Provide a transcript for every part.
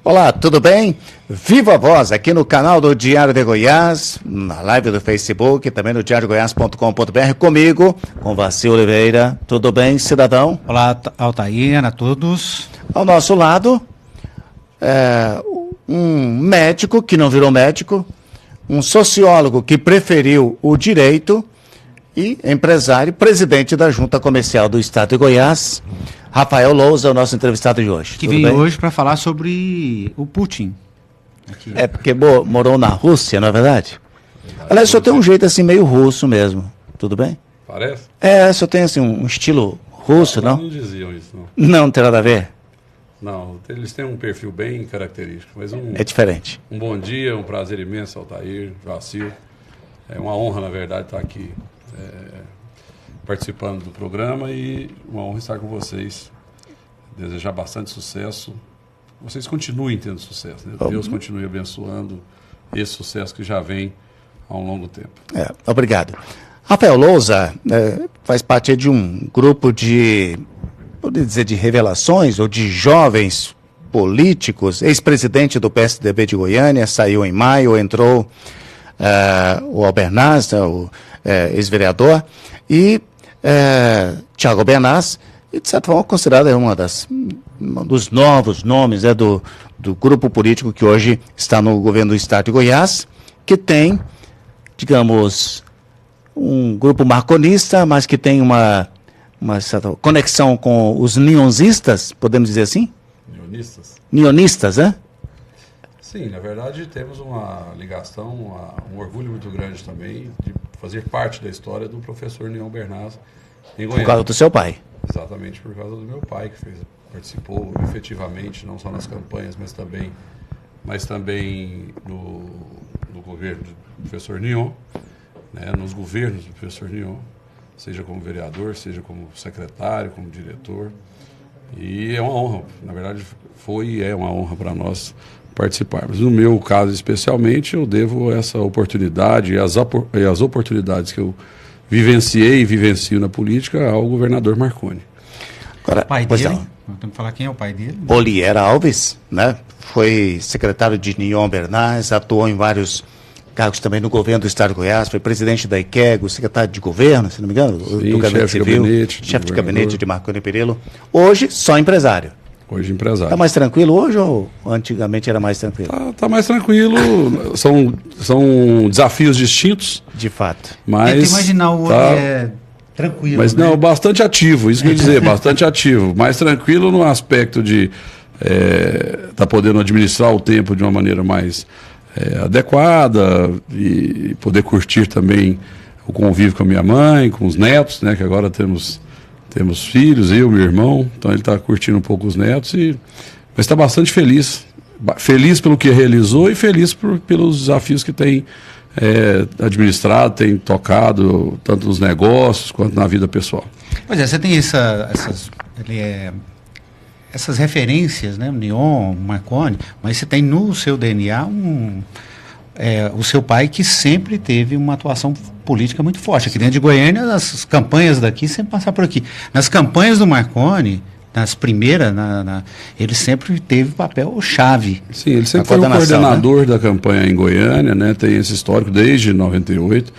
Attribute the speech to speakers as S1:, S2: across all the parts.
S1: Olá, tudo bem? Viva a voz aqui no canal do Diário de Goiás, na live do Facebook, também no diariogoias.com.br, comigo, com Vaci Oliveira. Tudo bem, cidadão?
S2: Olá, Altair, a todos.
S1: Ao nosso lado, um médico que não virou médico, um sociólogo que preferiu o direito e empresário, presidente da Junta Comercial do Estado de Goiás, Rafael Lousa, é o nosso entrevistado de hoje.
S2: Que veio hoje para falar sobre o Putin.
S1: Aqui. É porque morou na Rússia, não é verdade? Aliás, só tem um jeito assim meio russo mesmo. Tudo bem?
S3: Parece?
S1: Só tem assim um estilo russo, não?
S3: Não diziam isso, não.
S1: Não tem nada a ver?
S3: Não, eles têm um perfil bem característico. Mas
S1: é diferente.
S3: Um bom dia, um prazer imenso, Altair, Vacil. É uma honra, na verdade, estar aqui participando do programa e uma honra estar com vocês. Desejar bastante sucesso. Vocês continuem tendo sucesso, né? Deus continue abençoando esse sucesso que já vem há um longo tempo.
S1: Obrigado. Rafael Lousa faz parte de um grupo de, poderia dizer, de revelações ou de jovens políticos, ex-presidente do PSDB de Goiânia, saiu em maio, entrou o Albernaz, o ex-vereador, e Thiago Albernaz, e de certa forma considerado um dos novos nomes do grupo político que hoje está no governo do Estado de Goiás, que tem, digamos, um grupo marconista, mas que tem uma certa conexão com os neonzistas, podemos dizer assim? Neonistas, né?
S3: Sim, na verdade temos uma ligação, um orgulho muito grande também de fazer parte da história do professor Neon Albernaz em Goiânia.
S1: Por causa do seu pai.
S3: Exatamente, por causa do meu pai, que participou efetivamente, não só nas campanhas, mas também no governo do professor Neon, né, nos governos do professor Neon, seja como vereador, seja como secretário, como diretor. E é uma honra, na verdade foi e é uma honra para nós participarmos. No meu caso especialmente, eu devo essa oportunidade e as oportunidades que eu vivenciei e vivencio na política ao governador Marconi.
S2: Agora, o pai dele? Nós temos que falar quem é o pai dele.
S1: Olier Alves, né? Foi secretário de Neon Albernaz, atuou em vários cargos também no governo do Estado de Goiás, foi presidente da IQEGO, secretário de governo, se não me engano, do Gabinete Civil, chefe de gabinete de Marconi Perillo. Hoje, só empresário.
S3: Hoje empresário.
S1: Está mais tranquilo hoje ou antigamente era mais tranquilo?
S3: Tá mais tranquilo. São desafios distintos.
S1: De fato.
S3: Mas
S2: tenta imaginar o Olier tranquilo.
S3: Mas
S2: né?
S3: não, bastante ativo, isso que eu ia dizer, bastante ativo. Mais tranquilo no aspecto de tá podendo administrar o tempo de uma maneira mais adequada e poder curtir também o convívio com a minha mãe, com os netos, né, que agora temos filhos, eu, meu irmão, então ele está curtindo um pouco os netos, mas está bastante feliz pelo que realizou e feliz pelos desafios que tem administrado, tem tocado, tanto nos negócios quanto na vida pessoal.
S2: Pois é, você tem essas referências, né, Neon, Marconi, mas você tem no seu DNA o seu pai que sempre teve uma atuação política muito forte. Aqui dentro de Goiânia, as campanhas daqui sempre passaram por aqui. Nas campanhas do Marconi, nas primeiras, ele sempre teve papel chave.
S3: Sim, ele sempre foi o coordenador, né, da campanha em Goiânia, né, tem esse histórico desde 98,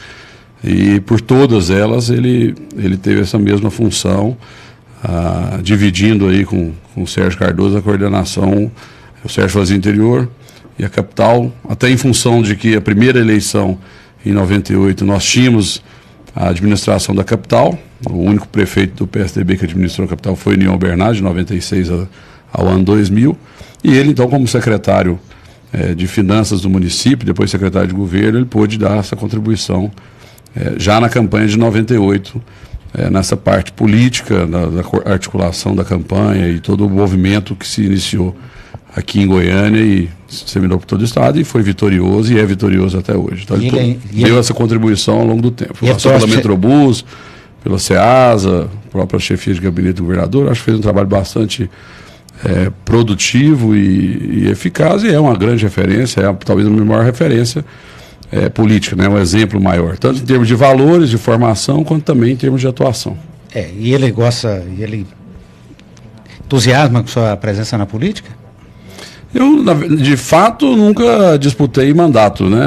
S3: e por todas elas ele teve essa mesma função, dividindo aí com o Sérgio Cardoso a coordenação. O Sérgio fazia interior e a capital, até em função de que a primeira eleição em 98 nós tínhamos a administração da capital, o único prefeito do PSDB que administrou a capital foi o Neon Albernaz, de 96 ao ano 2000, e ele então como secretário de finanças do município, depois secretário de governo, ele pôde dar essa contribuição já na campanha de 98, nessa parte política, da articulação da campanha e todo o movimento que se iniciou aqui em Goiânia e se disseminou por todo o estado e foi vitorioso e é vitorioso até hoje. Então ele deu essa contribuição ao longo do tempo. Passou pela Metrobus, pela SEASA, própria chefia de gabinete do governador, acho que fez um trabalho bastante produtivo e eficaz e é uma grande referência, talvez a maior referência política, né? Um exemplo maior, tanto em termos de valores, de formação, quanto também em termos de atuação.
S2: E ele entusiasma com sua presença na política?
S3: Eu, de fato, nunca disputei mandato, né?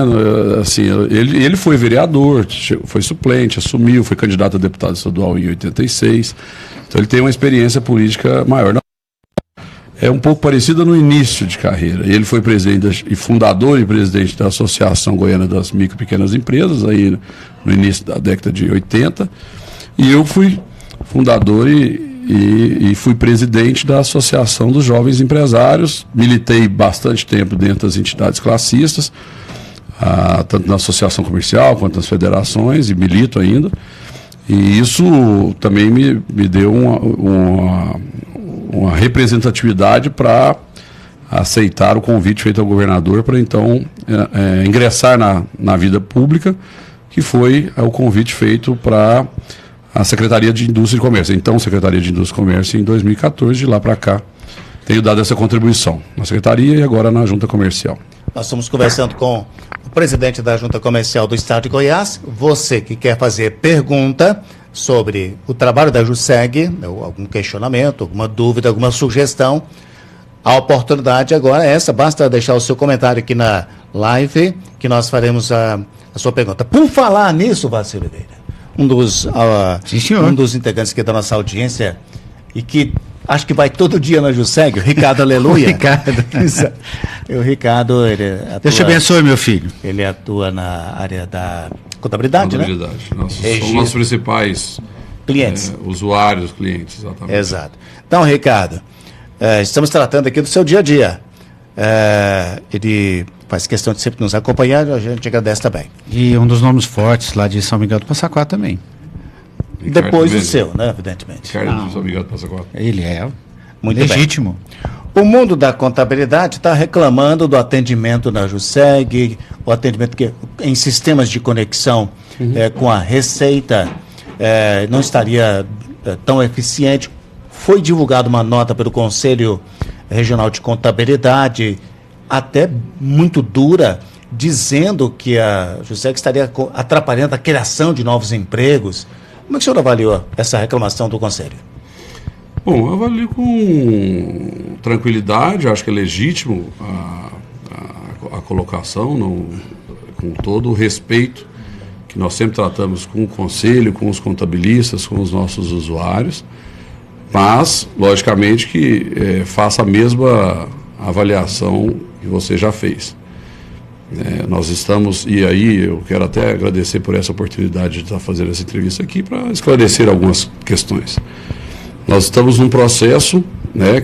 S3: Assim, ele foi vereador, foi suplente, assumiu, foi candidato a deputado estadual em 86. Então ele tem uma experiência política maior. É um pouco parecida no início de carreira. Ele foi presidente e fundador e presidente da Associação Goiana das Micro e Pequenas Empresas, aí no início da década de 80. E eu fui fundador e fui presidente da Associação dos Jovens Empresários. Militei bastante tempo dentro das entidades classistas, tanto na Associação Comercial quanto nas federações, e milito ainda. E isso também me deu uma representatividade para aceitar o convite feito ao governador para então ingressar na vida pública, que foi o convite feito para a Secretaria de Indústria e Comércio. Então, Secretaria de Indústria e Comércio, em 2014, de lá para cá, tenho dado essa contribuição na Secretaria e agora na Junta Comercial.
S1: Nós estamos conversando com o presidente da Junta Comercial do Estado de Goiás. Você que quer fazer pergunta sobre o trabalho da JUSEG, algum questionamento, alguma dúvida, alguma sugestão, a oportunidade agora é essa. Basta deixar o seu comentário aqui na live que nós faremos a sua pergunta. Por falar nisso, Vacilo Oliveira, um dos integrantes aqui da nossa audiência e que acho que vai todo dia na JUSEG, o Ricardo Aleluia. O Ricardo, ele atua,
S2: Deus te abençoe, meu filho.
S1: Ele atua na área da contabilidade, né?
S3: São os principais
S1: clientes.
S3: Usuários, clientes, exatamente.
S1: Exato. Então, Ricardo, estamos tratando aqui do seu dia a dia. Ele faz questão de sempre nos acompanhar, a gente agradece também.
S2: E um dos nomes fortes lá de São Miguel do Passa Quatro também.
S1: Ricardo depois o seu, né, evidentemente.
S3: Ricardo de São Miguel do Passa Quatro.
S2: Ele é
S1: muito
S2: legítimo.
S1: Bem. O mundo da contabilidade está reclamando do atendimento na JUSEG, o atendimento em sistemas de conexão com a Receita não estaria tão eficiente. Foi divulgada uma nota pelo Conselho Regional de Contabilidade, até muito dura, dizendo que a JUSEG estaria atrapalhando a criação de novos empregos. Como é que o senhor avaliou essa reclamação do Conselho?
S3: Bom, eu avalio com tranquilidade, acho que é legítimo a colocação, com todo o respeito que nós sempre tratamos com o Conselho, com os contabilistas, com os nossos usuários, mas, logicamente, que faça a mesma avaliação que você já fez. Nós estamos, e aí eu quero até agradecer por essa oportunidade de estar fazendo essa entrevista aqui para esclarecer algumas questões. Nós estamos num processo,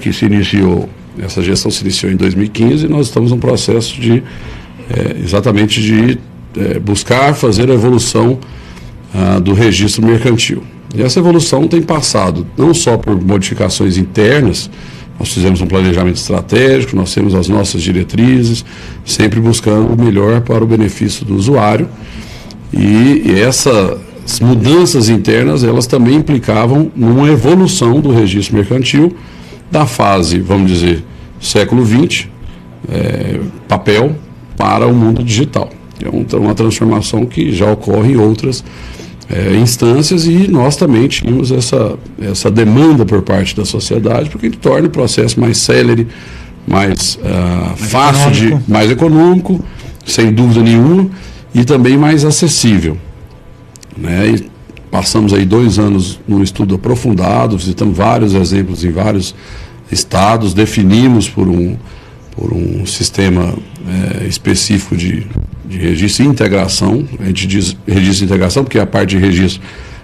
S3: que se iniciou, essa gestão se iniciou em 2015, e nós estamos num processo exatamente de buscar fazer a evolução do registro mercantil. E essa evolução tem passado não só por modificações internas, nós fizemos um planejamento estratégico, nós temos as nossas diretrizes, sempre buscando o melhor para o benefício do usuário, e essas mudanças internas, elas também implicavam numa evolução do registro mercantil da fase, vamos dizer, século XX, papel, para o mundo digital. É uma transformação que já ocorre em outras instâncias, e nós também tínhamos essa demanda por parte da sociedade, porque torna o processo mais célere, mais fácil, mais econômico, sem dúvida nenhuma, e também mais acessível. E passamos aí 2 anos num estudo aprofundado, visitamos vários exemplos em vários estados, definimos por um sistema específico de registro e integração. A gente diz registro e integração porque a parte de registro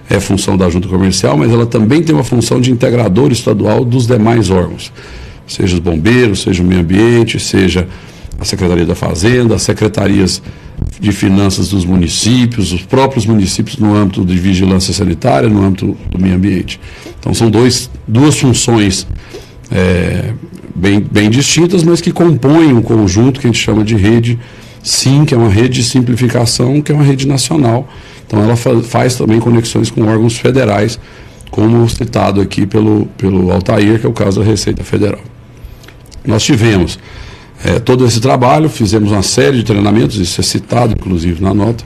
S3: é função da Junta Comercial, mas ela também tem uma função de integrador estadual dos demais órgãos, seja os bombeiros, seja o meio ambiente, seja a Secretaria da Fazenda, as secretarias de finanças dos municípios, os próprios municípios no âmbito de vigilância sanitária, no âmbito do meio ambiente. Então são duas funções bem distintas, mas que compõem um conjunto que a gente chama de rede SIM, que é uma rede de simplificação, que é uma rede nacional. Então ela faz também conexões com órgãos federais, como citado aqui pelo Altair, que é o caso da Receita Federal. Nós tivemos todo esse trabalho, fizemos uma série de treinamentos, isso é citado inclusive na nota,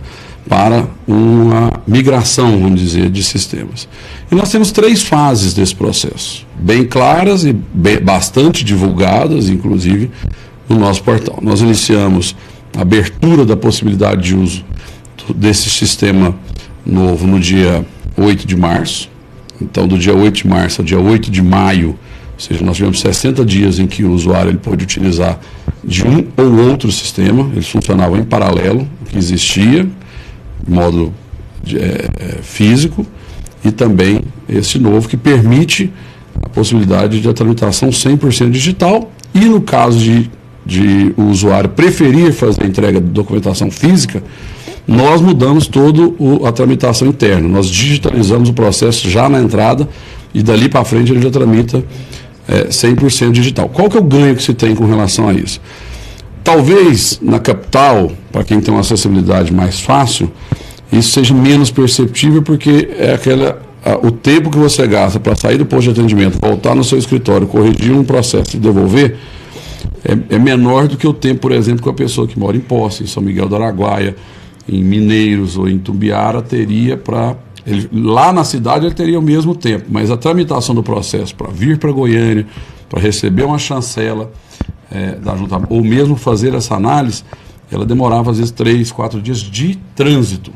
S3: para uma migração, vamos dizer, de sistemas. E nós temos 3 fases desse processo, bem claras e bastante divulgadas, inclusive, no nosso portal. Nós iniciamos a abertura da possibilidade de uso desse sistema novo no dia 8 de março. Então, do dia 8 de março ao dia 8 de maio, ou seja, nós tivemos 60 dias em que o usuário ele pôde utilizar de um ou outro sistema. Eles funcionavam em paralelo, o que existia, de modo físico, e também esse novo que permite a possibilidade de a tramitação 100% digital, e no caso de o usuário preferir fazer a entrega de documentação física, nós mudamos toda a tramitação interna. Nós digitalizamos o processo já na entrada e dali para frente ele já tramita 100% digital. Qual que é o ganho que se tem com relação a isso? Talvez na capital, para quem tem uma acessibilidade mais fácil, isso seja menos perceptível, porque o tempo que você gasta para sair do posto de atendimento, voltar no seu escritório, corrigir um processo e devolver, é menor do que o tempo, por exemplo, que a pessoa que mora em Posse, em São Miguel do Araguaia, em Mineiros ou em Tumbiara teria para... Lá na cidade ele teria o mesmo tempo, mas a tramitação do processo para vir para Goiânia, para receber uma chancela da junta, ou mesmo fazer essa análise, ela demorava às vezes 3, 4 dias de trânsito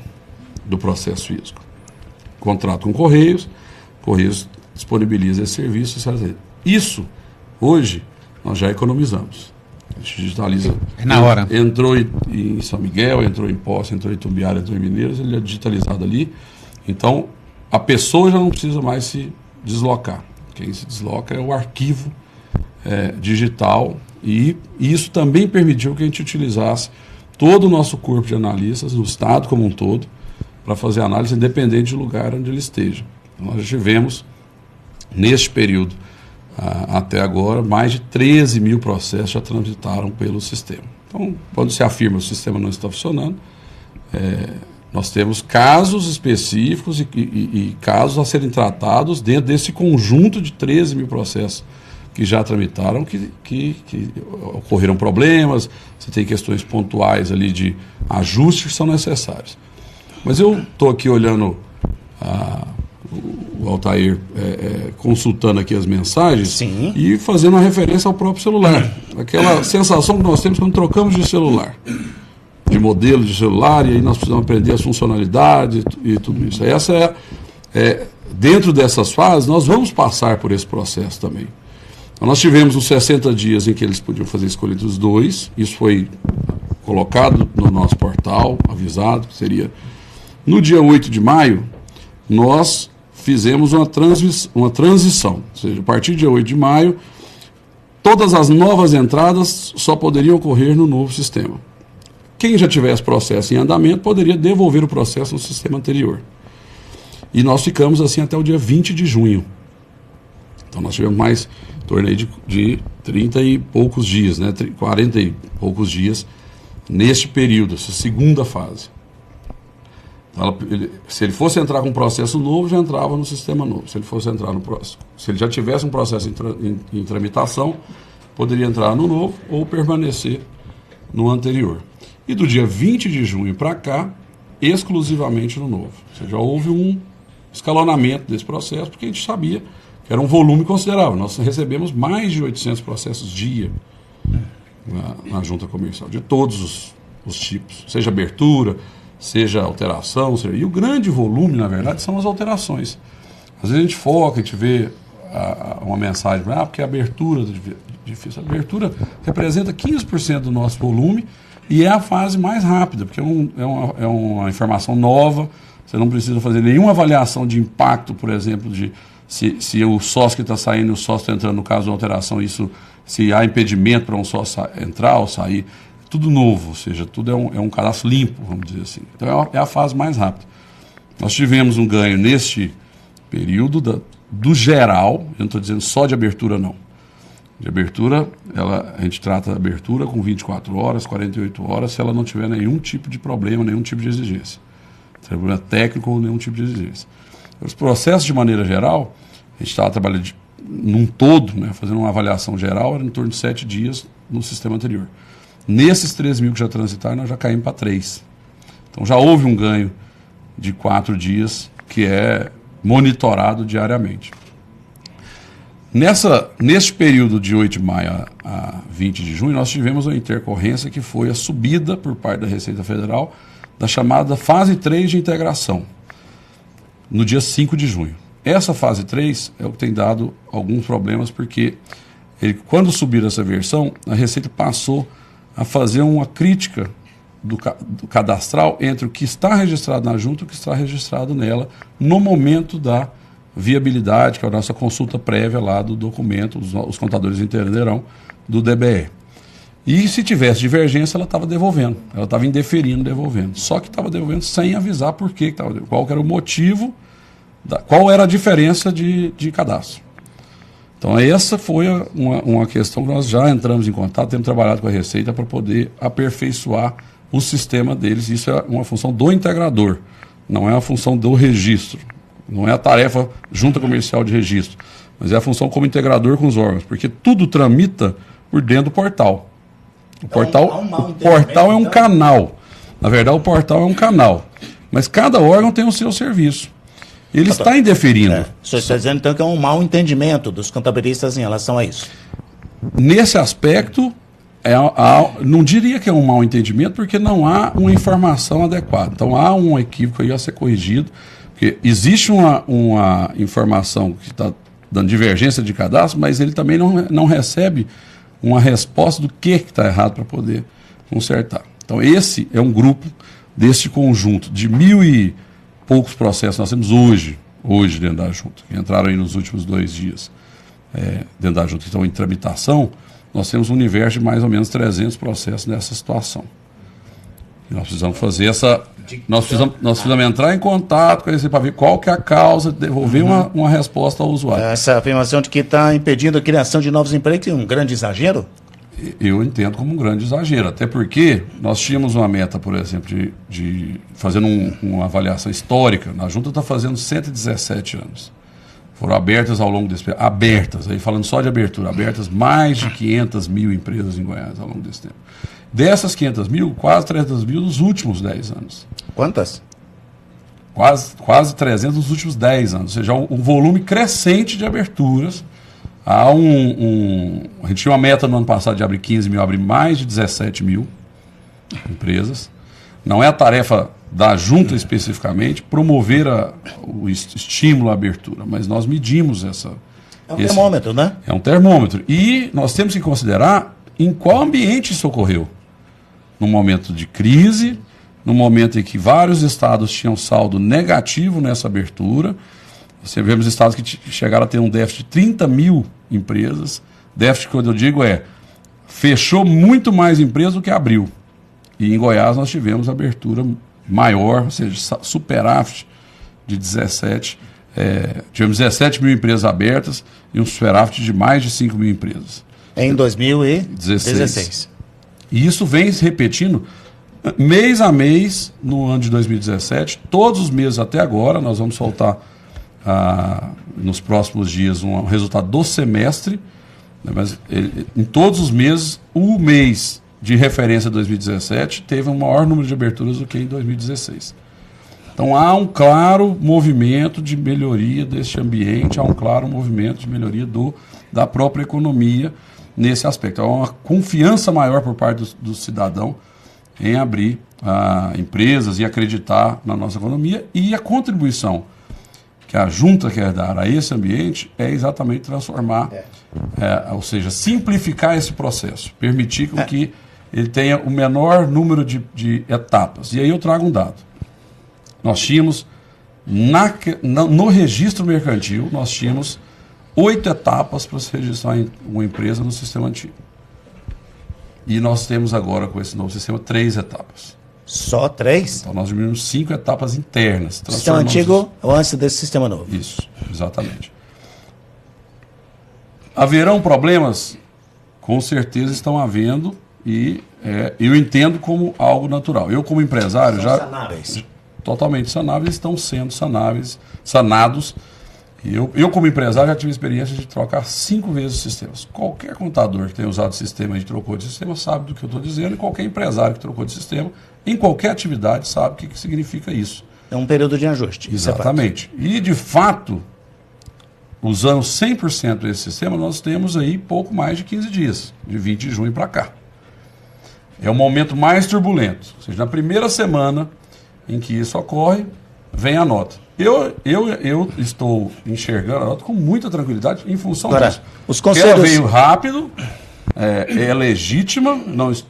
S3: do processo físico. Contrato com Correios disponibiliza esse serviço. Isso, hoje, nós já economizamos. A gente digitaliza.
S2: É na hora.
S3: Entrou em São Miguel, entrou em Posse, entrou em Tumbiara, entrou em Mineiros, ele é digitalizado ali. Então, a pessoa já não precisa mais se deslocar. Quem se desloca é o arquivo digital, e isso também permitiu que a gente utilizasse todo o nosso corpo de analistas, no estado como um todo, para fazer análise independente do lugar onde ele esteja. Então, nós já tivemos, neste período, até agora, mais de 13 mil processos já transitaram pelo sistema. Então, quando se afirma que o sistema não está funcionando, nós temos casos específicos e casos a serem tratados dentro desse conjunto de 13 mil processos que já tramitaram, que ocorreram problemas, você tem questões pontuais ali de ajustes que são necessários. Mas eu estou aqui olhando o Altair consultando aqui as mensagens.
S1: Sim.
S3: E fazendo uma referência ao próprio celular. Aquela sensação que nós temos quando trocamos de celular, de modelo de celular, e aí nós precisamos aprender as funcionalidades e tudo isso. Essa dentro dessas fases, nós vamos passar por esse processo também. Então, nós tivemos os 60 dias em que eles podiam fazer a escolha dos dois. Isso foi colocado no nosso portal, avisado que seria. No dia 8 de maio, nós fizemos uma transição, ou seja, a partir do dia 8 de maio, todas as novas entradas só poderiam ocorrer no novo sistema. Quem já tivesse processo em andamento poderia devolver o processo no sistema anterior. E nós ficamos assim até o dia 20 de junho. Então nós tivemos mais em torno de 30 e poucos dias, 40 e poucos dias neste período, essa segunda fase. Se ele fosse entrar com um processo novo, já entrava no sistema novo. Se ele fosse entrar no próximo, se ele já tivesse um processo em tramitação, poderia entrar no novo ou permanecer no anterior. E do dia 20 de junho para cá, exclusivamente no novo. Ou seja, houve um escalonamento desse processo, porque a gente sabia que era um volume considerável. Nós recebemos mais de 800 processos dia na junta comercial, de todos os tipos, seja abertura, seja alteração, e o grande volume, na verdade, são as alterações. Às vezes a gente foca, a gente vê uma mensagem, porque a abertura difícil. A abertura representa 15% do nosso volume e é a fase mais rápida, porque é uma informação nova, você não precisa fazer nenhuma avaliação de impacto, por exemplo, de se o sócio que está saindo e o sócio está entrando, no caso de uma alteração, se há impedimento para um sócio entrar ou sair. Tudo novo, ou seja, tudo é um cadastro limpo, vamos dizer assim. Então é a fase mais rápida. Nós tivemos um ganho neste período do geral, eu não estou dizendo só de abertura não. De abertura, a gente trata a abertura com 24 horas, 48 horas, se ela não tiver nenhum tipo de problema, nenhum tipo de exigência. Problema técnico ou nenhum tipo de exigência. Os processos, de maneira geral, a gente estava trabalhando num todo, fazendo uma avaliação geral, era em torno de 7 dias no sistema anterior. Nesses 3 mil que já transitaram, nós já caímos para 3. Então já houve um ganho de 4 dias que é monitorado diariamente. Neste período de 8 de maio a 20 de junho, nós tivemos uma intercorrência que foi a subida por parte da Receita Federal da chamada fase 3 de integração, no dia 5 de junho. Essa fase 3 é o que tem dado alguns problemas, porque quando subir essa versão, a Receita passou a fazer uma crítica do cadastral entre o que está registrado na junta e o que está registrado nela no momento da viabilidade, que é a nossa consulta prévia lá do documento, os contadores entenderão, do DBE. E se tivesse divergência, ela estava devolvendo, ela estava indeferindo, devolvendo. Só que estava devolvendo sem avisar por que estava devolvendo, qual era o motivo, qual era a diferença de cadastro. Então essa foi uma questão que nós já entramos em contato, temos trabalhado com a Receita para poder aperfeiçoar o sistema deles. Isso é uma função do integrador, não é a função do registro. Não é a tarefa junta comercial de registro, mas é a função como integrador com os órgãos, porque tudo tramita por dentro do portal. O portal é um canal. Na verdade, o portal é um canal. Mas cada órgão tem o seu serviço. Ele está indeferindo.
S1: O senhor está dizendo, então, que é um mau entendimento dos contabilistas em relação a isso.
S3: Nesse aspecto, não diria que é um mau entendimento, porque não há uma informação adequada. Então, há um equívoco aí a ser corrigido. Porque existe uma informação que está dando divergência de cadastro, mas ele também não recebe uma resposta do que está errado para poder consertar. Então, esse é um grupo deste conjunto de 1.000 e poucos processos nós temos hoje dentro da junta, que entraram aí nos últimos 2 dias dentro da junta, que estão em tramitação. Nós temos um universo de mais ou menos 300 processos nessa situação. E nós precisamos fazer essa... Nós precisamos entrar em contato com ele para ver qual que é a causa, devolver uma resposta ao usuário.
S1: Essa afirmação de que está impedindo a criação de novos empregos é um grande exagero?
S3: Eu entendo como um grande exagero, até porque nós tínhamos uma meta, por exemplo, de fazendo uma avaliação histórica. A junta está fazendo 117 anos. Foram abertas ao longo desse período. Abertas, aí falando só de abertura, abertas mais de 500 mil empresas em Goiás ao longo desse tempo. Dessas 500 mil, quase 300 mil nos últimos 10 anos.
S1: Quantas?
S3: Quase 300 nos últimos 10 anos. Ou seja, um volume crescente de aberturas. A gente tinha uma meta no ano passado de abrir 15 mil, abrir mais de 17 mil empresas. Não é a tarefa da junta especificamente promover o estímulo à abertura, mas nós medimos essa...
S1: É um termômetro, né?
S3: É um termômetro. E nós temos que considerar em qual ambiente isso ocorreu. Num momento de crise, no momento em que vários estados tinham saldo negativo nessa abertura. Nós tivemos estados que chegaram a ter um déficit de 30 mil empresas. Déficit, quando eu digo, fechou muito mais empresas do que abriu. E em Goiás nós tivemos abertura maior, ou seja, superávit de 17. Tivemos 17 mil empresas abertas e um superávit de mais de 5 mil empresas.
S1: Em 2016.
S3: E isso vem se repetindo mês a mês no ano de 2017, todos os meses até agora. Nós vamos soltar nos próximos dias um resultado do semestre, né, mas em todos os meses, o mês de referência 2017 teve um maior número de aberturas do que em 2016. Então há um claro movimento de melhoria deste ambiente, há um claro movimento de melhoria da própria economia nesse aspecto. Há uma confiança maior por parte do cidadão em abrir empresas e acreditar na nossa economia, e a contribuição que a junta quer dar a esse ambiente é exatamente transformar, ou seja, simplificar esse processo, permitir que ele tenha o menor número de etapas. E aí eu trago um dado. Nós tínhamos, no registro mercantil, nós tínhamos 8 etapas para se registrar uma empresa no sistema antigo. E nós temos agora, com esse novo sistema, 3 etapas.
S1: Só 3?
S3: Então nós diminuímos 5 etapas internas.
S1: O sistema antigo ou antes desse sistema novo?
S3: Isso, exatamente. Haverão problemas? Com certeza estão havendo, e eu entendo como algo natural. Eu, como empresário,
S1: São sanáveis.
S3: Totalmente sanáveis, estão sendo sanados. E eu, como empresário, já tive a experiência de trocar 5 vezes os sistemas. Qualquer contador que tenha usado o sistema e trocou de sistema sabe do que eu estou dizendo, e qualquer empresário que trocou de sistema, em qualquer atividade, sabe o que significa isso.
S1: É um período de ajuste.
S3: Exatamente. E, de fato, usando 100% desse sistema, nós temos aí pouco mais de 15 dias, de 20 de junho para cá. É o momento mais turbulento. Ou seja, na primeira semana em que isso ocorre, vem a nota. Eu estou enxergando a nota com muita tranquilidade em função disso.
S1: Os conselhos...
S3: Ela veio rápido, é legítima,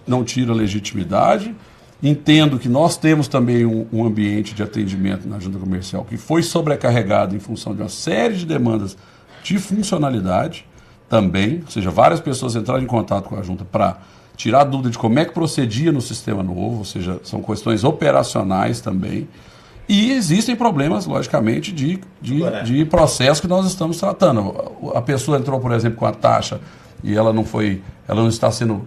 S3: não tira a legitimidade. Entendo que nós temos também um ambiente de atendimento na junta comercial que foi sobrecarregado em função de uma série de demandas de funcionalidade também, ou seja, várias pessoas entraram em contato com a junta para tirar a dúvida de como é que procedia no sistema novo, ou seja, são questões operacionais também. E existem problemas, logicamente, de processo que nós estamos tratando. A pessoa entrou, por exemplo, com a taxa e ela não está sendo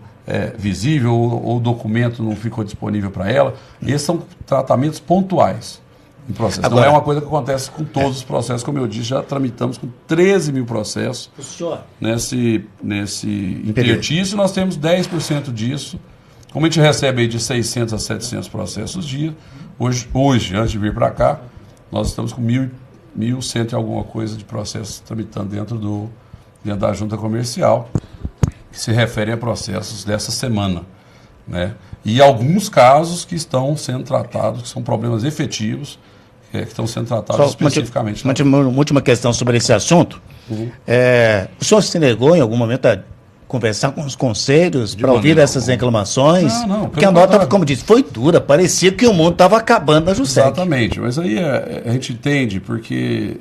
S3: visível ou o documento não ficou disponível para ela. Esses são tratamentos pontuais em processo. Agora, não é uma coisa que acontece com todos os processos. Como eu disse, já tramitamos com 13 mil processos nesse interstício. Nós temos 10% disso. Como a gente recebe aí de 600 a 700 processos dia, hoje, antes de vir para cá, nós estamos com 1.100 e alguma coisa de processos tramitando dentro da junta comercial, que se referem a processos dessa semana, né? E alguns casos que estão sendo tratados, que são problemas efetivos, que estão sendo tratados especificamente.
S1: Uma última questão sobre esse assunto. O senhor se negou em algum momento a conversar com os conselhos para ouvir essas reclamações?
S3: Não,
S1: porque a nota, como disse, foi dura, parecia que o mundo estava acabando na JUSEG.
S3: Exatamente, mas aí a gente entende, porque...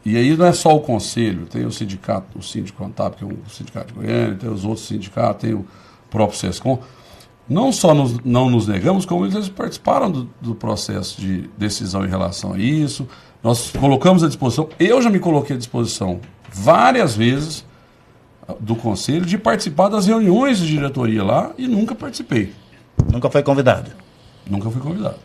S3: E aí não é só o conselho, tem o sindicato, o Síndico Contábil, que é um sindicato de Goiânia, tem os outros sindicatos, tem o próprio SESCOM. Não só não nos negamos, como eles participaram do processo de decisão em relação a isso. Nós colocamos à disposição, eu já me coloquei à disposição várias vezes do conselho de participar das reuniões de diretoria lá e nunca participei.
S1: Nunca foi convidado?
S3: Nunca fui convidado.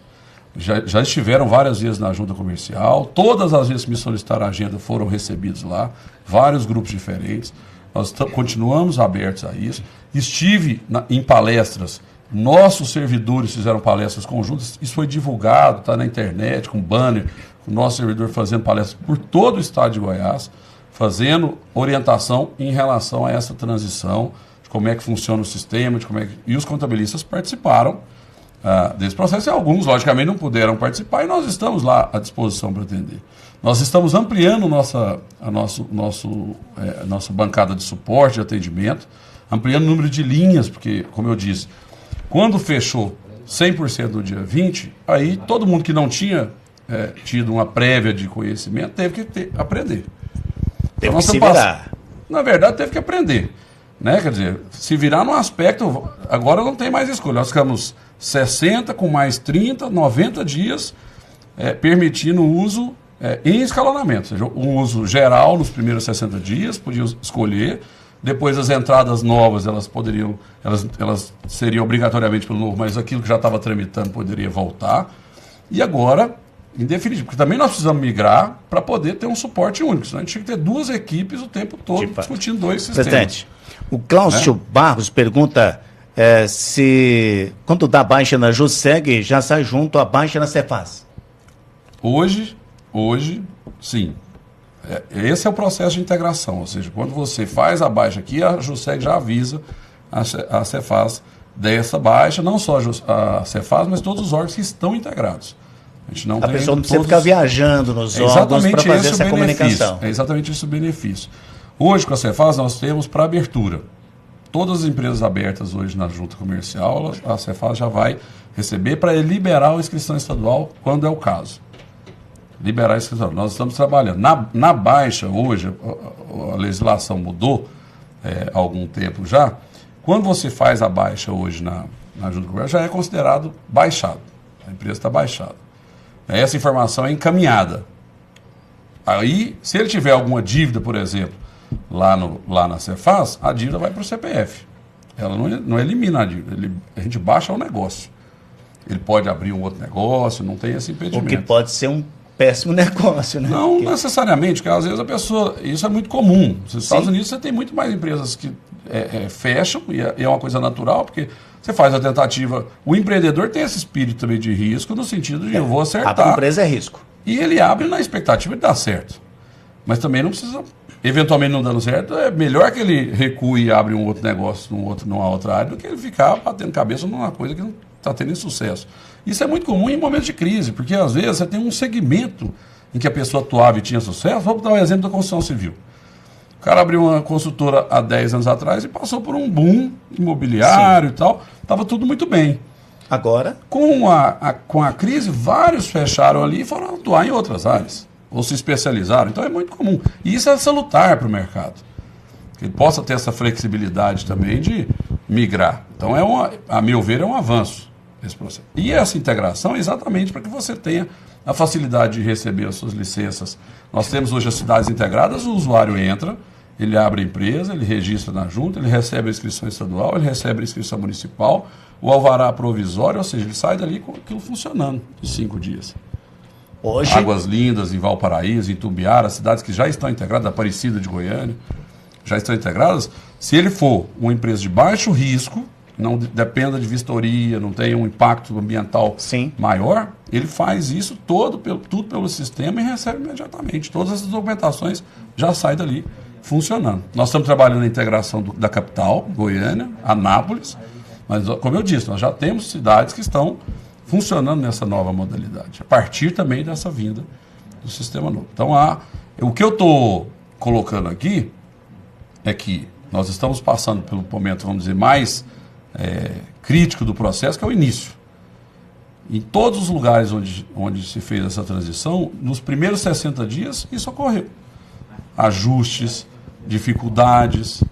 S3: Já estiveram várias vezes na junta comercial, todas as vezes que me solicitaram a agenda foram recebidos lá, vários grupos diferentes. Nós continuamos abertos a isso. Estive em palestras, nossos servidores fizeram palestras conjuntas, isso foi divulgado, está na internet, com banner, o nosso servidor fazendo palestras por todo o estado de Goiás, fazendo orientação em relação a essa transição, de como é que funciona o sistema, e os contabilistas participaram desse processo, e alguns, logicamente, não puderam participar, e nós estamos lá à disposição para atender. Nós estamos ampliando a nossa bancada de suporte, de atendimento, ampliando o número de linhas, porque, como eu disse, quando fechou 100% no dia 20, aí todo mundo que não tinha tido uma prévia de conhecimento teve que aprender.
S1: Teve que se virar.
S3: Na verdade, teve que aprender. Né? Quer dizer, se virar num aspecto, agora não tem mais escolha. Nós ficamos 60 com mais 30, 90 dias permitindo o uso em escalonamento. Ou seja, o uso geral nos primeiros 60 dias, podiam escolher. Depois as entradas novas, elas seriam obrigatoriamente pelo novo, mas aquilo que já estava tramitando poderia voltar. E agora, em definitivo, porque também nós precisamos migrar para poder ter um suporte único, senão a gente tinha que ter duas equipes o tempo todo discutindo dois sistemas.
S1: Presidente, o Cláudio Barros pergunta se quando dá baixa na JUSEG, já sai junto a baixa na Cefaz.
S3: Hoje, sim. Esse é o processo de integração, ou seja, quando você faz a baixa aqui, a JUSEG já avisa a Cefaz dessa baixa, não só a Cefaz, mas todos os órgãos que estão integrados. A
S1: pessoa não precisa ficar viajando nos órgãos para fazer essa comunicação.
S3: É exatamente esse o benefício. Hoje, com a Cefaz, nós temos para abertura. Todas as empresas abertas hoje na junta comercial, a Cefaz já vai receber para liberar a inscrição estadual, quando é o caso. Liberar a inscrição. Nós estamos trabalhando. Na baixa, hoje, a legislação mudou há algum tempo já. Quando você faz a baixa hoje na junta comercial, já é considerado baixado. A empresa está baixada. Essa informação é encaminhada. Aí, se ele tiver alguma dívida, por exemplo, lá na Cefaz, a dívida vai para o CPF. Ela não elimina a dívida, a gente baixa o negócio. Ele pode abrir um outro negócio, não tem esse impedimento.
S1: O que pode ser um péssimo negócio, né?
S3: Não necessariamente, porque às vezes a pessoa... Isso é muito comum. Nos Estados Unidos você tem muito mais empresas que fecham, e é uma coisa natural, porque você faz a tentativa... O empreendedor tem esse espírito também de risco, no sentido de eu vou acertar.
S1: A empresa é risco.
S3: E ele abre na expectativa de dar certo. Mas também não precisa, eventualmente não dando certo, é melhor que ele recue e abre um outro negócio numa outra área do que ele ficar batendo cabeça numa coisa que não está tendo sucesso. Isso é muito comum em momentos de crise, porque às vezes você tem um segmento em que a pessoa atuava e tinha sucesso. Vamos dar um exemplo da construção civil. O cara abriu uma consultora há 10 anos atrás e passou por um boom imobiliário. Sim. E tal. Estava tudo muito bem.
S1: Agora?
S3: Com a crise, vários fecharam ali e foram atuar em outras áreas. Ou se especializaram. Então é muito comum. E isso é salutar para o mercado. Que ele possa ter essa flexibilidade também de migrar. Então, a meu ver, é um avanço esse processo. E essa integração é exatamente para que você tenha a facilidade de receber as suas licenças. Nós temos hoje as cidades integradas, o usuário entra, ele abre a empresa, ele registra na junta, ele recebe a inscrição estadual, ele recebe a inscrição municipal, o alvará provisório, ou seja, ele sai dali com aquilo funcionando em 5 dias.
S1: Hoje...
S3: Águas Lindas, em Valparaíso, em Tumbiara, cidades que já estão integradas, Aparecida de Goiânia, já estão integradas. Se ele for uma empresa de baixo risco, não dependa de vistoria, não tenha um impacto ambiental
S1: Sim.
S3: maior, ele faz isso tudo pelo sistema e recebe imediatamente. Todas essas documentações já saem dali funcionando. Nós estamos trabalhando na integração da capital, Goiânia, Anápolis, mas, como eu disse, nós já temos cidades que estão funcionando nessa nova modalidade, a partir também dessa vinda do sistema novo. Então, o que eu estou colocando aqui é que nós estamos passando pelo momento, vamos dizer, mais crítico do processo, que é o início. Em todos os lugares onde se fez essa transição, nos primeiros 60 dias, isso ocorreu. Ajustes, dificuldades,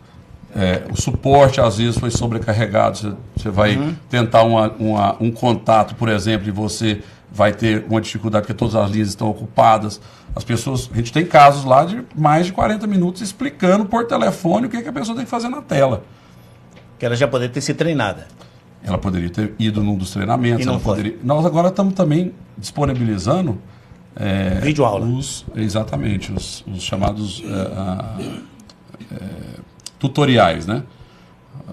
S3: o suporte às vezes foi sobrecarregado. Você vai tentar um contato, por exemplo, e você vai ter uma dificuldade porque todas as linhas estão ocupadas. As pessoas, a gente tem casos lá de mais de 40 minutos explicando por telefone o que a pessoa tem que fazer na tela.
S1: Que ela já poderia ter sido treinada.
S3: Ela poderia ter ido num dos treinamentos.
S1: E não foi.
S3: Nós agora estamos também disponibilizando
S1: vídeo-aula.
S3: Exatamente, os chamados tutoriais, né?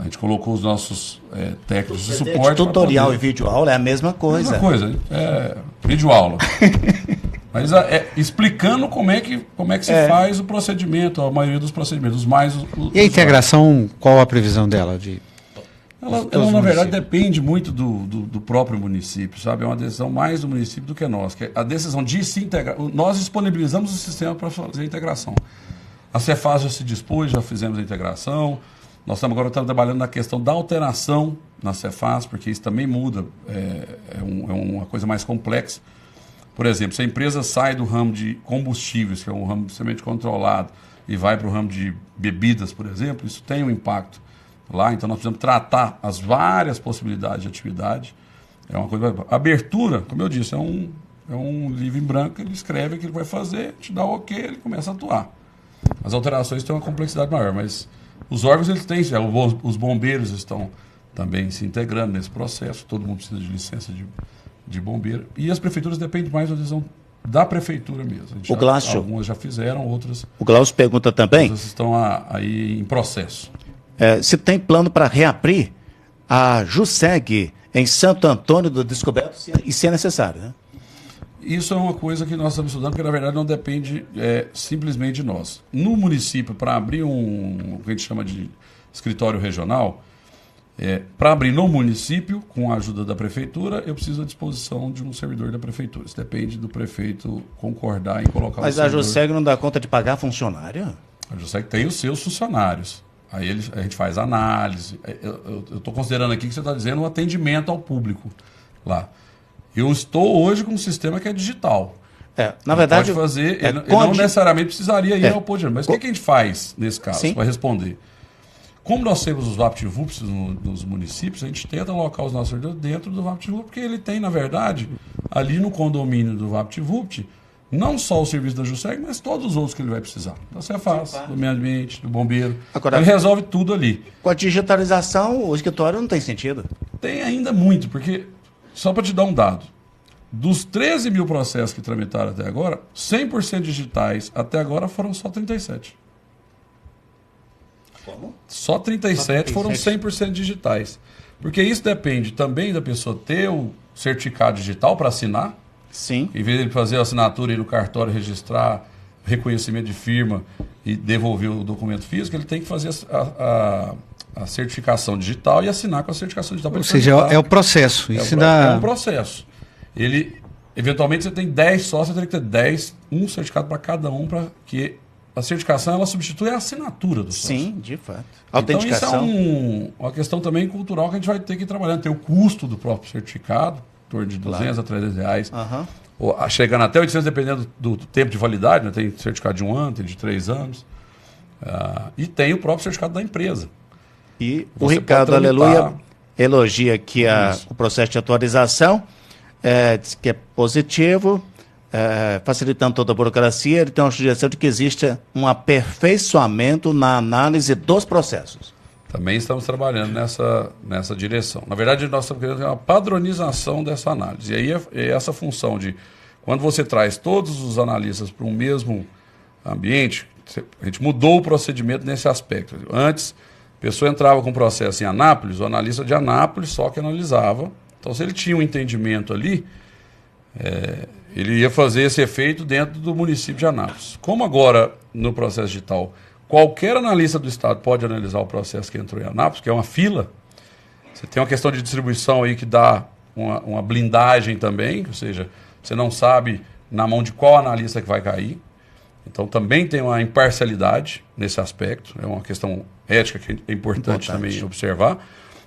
S3: A gente colocou os nossos técnicos de suporte.
S1: Tutorial e vídeo-aula é a mesma coisa.
S3: A mesma coisa, vídeo-aula. Mas explicando como é que se faz o procedimento, a maioria dos procedimentos,
S2: E a integração, qual a previsão dela?
S3: Ela na verdade, depende muito do próprio município, sabe? É uma decisão mais do município do que nós. Que a decisão de se integrar... Nós disponibilizamos o sistema para fazer a integração. A Cefaz já se dispôs, já fizemos a integração. Nós estamos trabalhando na questão da alteração na Cefaz, porque isso também muda, é uma coisa mais complexa. Por exemplo, se a empresa sai do ramo de combustíveis, que é um ramo extremamente controlado, e vai para o ramo de bebidas, por exemplo, isso tem um impacto lá. Então, nós precisamos tratar as várias possibilidades de atividade. É uma coisa... A abertura, como eu disse, é um livro em branco, ele escreve o que ele vai fazer, te dá o ok, ele começa a atuar. As alterações têm uma complexidade maior, mas os órgãos, eles têm, os bombeiros estão também se integrando nesse processo, todo mundo precisa de licença de bombeiro, e as prefeituras dependem mais da decisão da prefeitura mesmo. Algumas já fizeram, outras...
S1: O Glaucio pergunta também...
S3: Outras estão aí em processo.
S1: Se tem plano para reabrir a JUSEG em Santo Antônio do Descoberto, e se é necessário, né?
S3: Isso é uma coisa que nós estamos estudando, porque na verdade não depende simplesmente de nós. No município, para abrir o que a gente chama de escritório regional, para abrir no município, com a ajuda da prefeitura, eu preciso da disposição de um servidor da prefeitura. Isso depende do prefeito concordar em colocar
S1: Mas a JUSEG não dá conta de pagar funcionário?
S3: A JUSEG tem os seus funcionários. Aí a gente faz análise. Eu estou considerando aqui que você está dizendo um atendimento ao público lá. Eu estou hoje com um sistema que é digital.
S1: Na verdade...
S3: Pode fazer, ele não necessariamente precisaria ir ao poder. Mas o que a gente faz nesse caso, para responder? Como nós temos os VaptVups nos municípios, a gente tenta alocar os nossos servidores dentro do VaptVup, porque ele tem, na verdade, ali no condomínio do VaptVup, não só o serviço da JUSEG, mas todos os outros que ele vai precisar. Da Cefaz, do meio ambiente, do bombeiro.
S1: Agora,
S3: ele resolve tudo ali.
S1: Com a digitalização, o escritório não tem sentido.
S3: Tem ainda muito, porque, só para te dar um dado, dos 13 mil processos que tramitaram até agora, 100% digitais até agora foram só 37.
S1: Como?
S3: Só 37 foram 100% digitais. Porque isso depende também da pessoa ter o certificado digital para assinar.
S1: Sim.
S3: Em vez de ele fazer a assinatura e ir no cartório registrar reconhecimento de firma e devolver o documento físico, ele tem que fazer a certificação digital e assinar com a certificação digital.
S2: Ou seja, é o processo.
S3: É um processo. Eventualmente, você tem 10 sócios, você tem que ter um certificado para cada um, para que a certificação ela substitui a assinatura do sócio.
S1: Sim, de fato. Autenticação.
S3: Então, isso é uma questão também cultural que a gente vai ter que ir trabalhando. Tem o custo do próprio certificado, em torno de 200 a 300 reais. Chegando até 800, dependendo do tempo de validade, né? Tem certificado de 1 ano, tem de 3 anos. E tem o próprio certificado da empresa.
S1: E o Ricardo Aleluia elogia aqui o processo de atualização, diz que é positivo, facilitando toda a burocracia. Ele tem uma sugestão de que exista um aperfeiçoamento na análise dos processos.
S3: Também estamos trabalhando nessa direção. Na verdade, nós estamos querendo uma padronização dessa análise. E aí é essa função de, quando você traz todos os analistas para um mesmo ambiente, a gente mudou o procedimento nesse aspecto. Antes, a pessoa entrava com um processo em Anápolis, o analista de Anápolis só que analisava. Então, se ele tinha um entendimento ali, ele ia fazer esse efeito dentro do município de Anápolis. Como agora, no processo digital, qualquer analista do Estado pode analisar o processo que entrou em Anápolis, que é uma fila. Você tem uma questão de distribuição aí que dá uma blindagem também, ou seja, você não sabe na mão de qual analista que vai cair. Então também tem uma imparcialidade nesse aspecto, é uma questão ética que é importante também observar.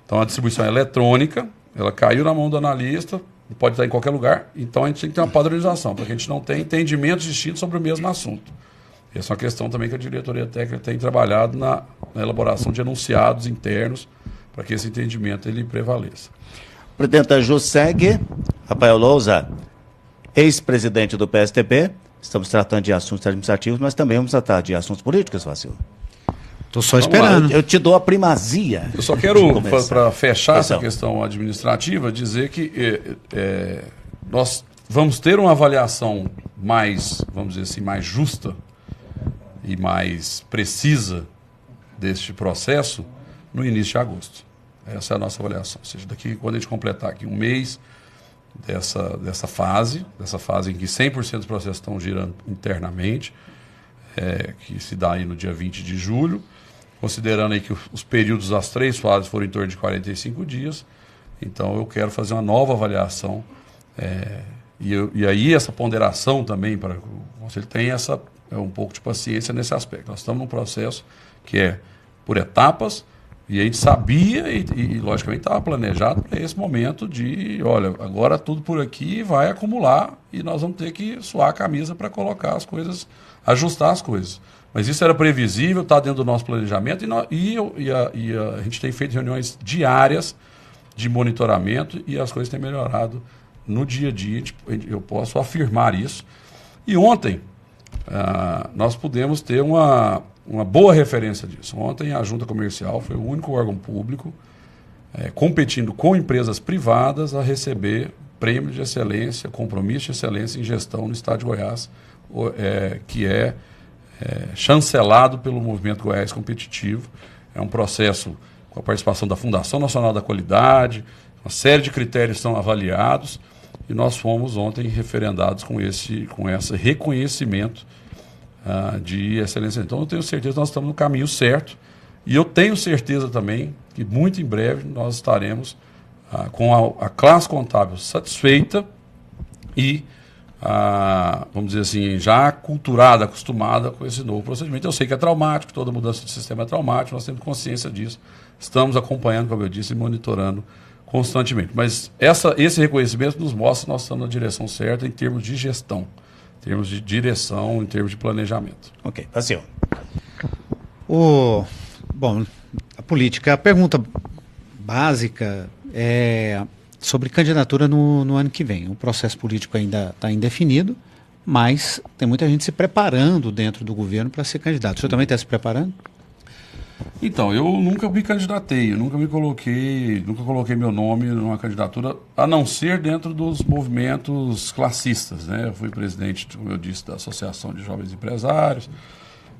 S3: Então a distribuição é eletrônica, ela caiu na mão do analista, pode estar em qualquer lugar, então a gente tem que ter uma padronização, para que a gente não tenha entendimentos distintos sobre o mesmo assunto. Essa é uma questão também que a diretoria técnica tem trabalhado na elaboração de enunciados internos para que esse entendimento ele prevaleça.
S1: Presidente da JUSEG, Rafael Lousa, ex-presidente do PSDB, estamos tratando de assuntos administrativos, mas também vamos tratar de assuntos políticos, Vacil.
S2: Estou só esperando.
S1: Eu te dou a primazia.
S3: Eu só quero, para fechar essa questão administrativa, dizer que nós vamos ter uma avaliação mais, vamos dizer assim, mais justa e mais precisa deste processo no início de agosto. Essa é a nossa avaliação. Ou seja, daqui, quando a gente completar aqui um mês dessa fase em que 100% dos processos estão girando internamente, que se dá aí no dia 20 de julho, considerando aí que os períodos das 3 fases foram em torno de 45 dias, então eu quero fazer uma nova avaliação, e aí essa ponderação também, para o Conselho tem um pouco de paciência nesse aspecto. Nós estamos num processo que é por etapas, e a gente sabia e logicamente estava planejado para esse momento de, olha, agora tudo por aqui vai acumular e nós vamos ter que suar a camisa para colocar as coisas, ajustar as coisas. Mas isso era previsível, está dentro do nosso planejamento e a gente tem feito reuniões diárias de monitoramento e as coisas têm melhorado no dia a dia, eu posso afirmar isso. E ontem nós pudemos ter uma boa referência disso. Ontem a Junta Comercial foi o único órgão público competindo com empresas privadas a receber prêmio de excelência, compromisso de excelência em gestão no Estado de Goiás, que é chancelado pelo Movimento Goiás Competitivo. É um processo com a participação da Fundação Nacional da Qualidade, uma série de critérios são avaliados e nós fomos ontem referendados com esse reconhecimento de excelência. Então eu tenho certeza que nós estamos no caminho certo e eu tenho certeza também que muito em breve nós estaremos com a classe contábil satisfeita e vamos dizer assim, já aculturada, acostumada com esse novo procedimento. Eu sei que é traumático, toda mudança de sistema é traumática, nós temos consciência disso, estamos acompanhando, como eu disse, e monitorando constantemente. Mas esse reconhecimento nos mostra que nós estamos na direção certa em termos de gestão, em termos de direção, em termos de planejamento.
S1: Ok, Vacil.
S2: Bom, a política, a pergunta básica é sobre candidatura no ano que vem. O processo político ainda está indefinido, mas tem muita gente se preparando dentro do governo para ser candidato. O senhor também está se preparando?
S3: Então, eu nunca me candidatei, nunca coloquei meu nome numa candidatura, a não ser dentro dos movimentos classistas, né? Eu fui presidente, como eu disse, da Associação de Jovens Empresários.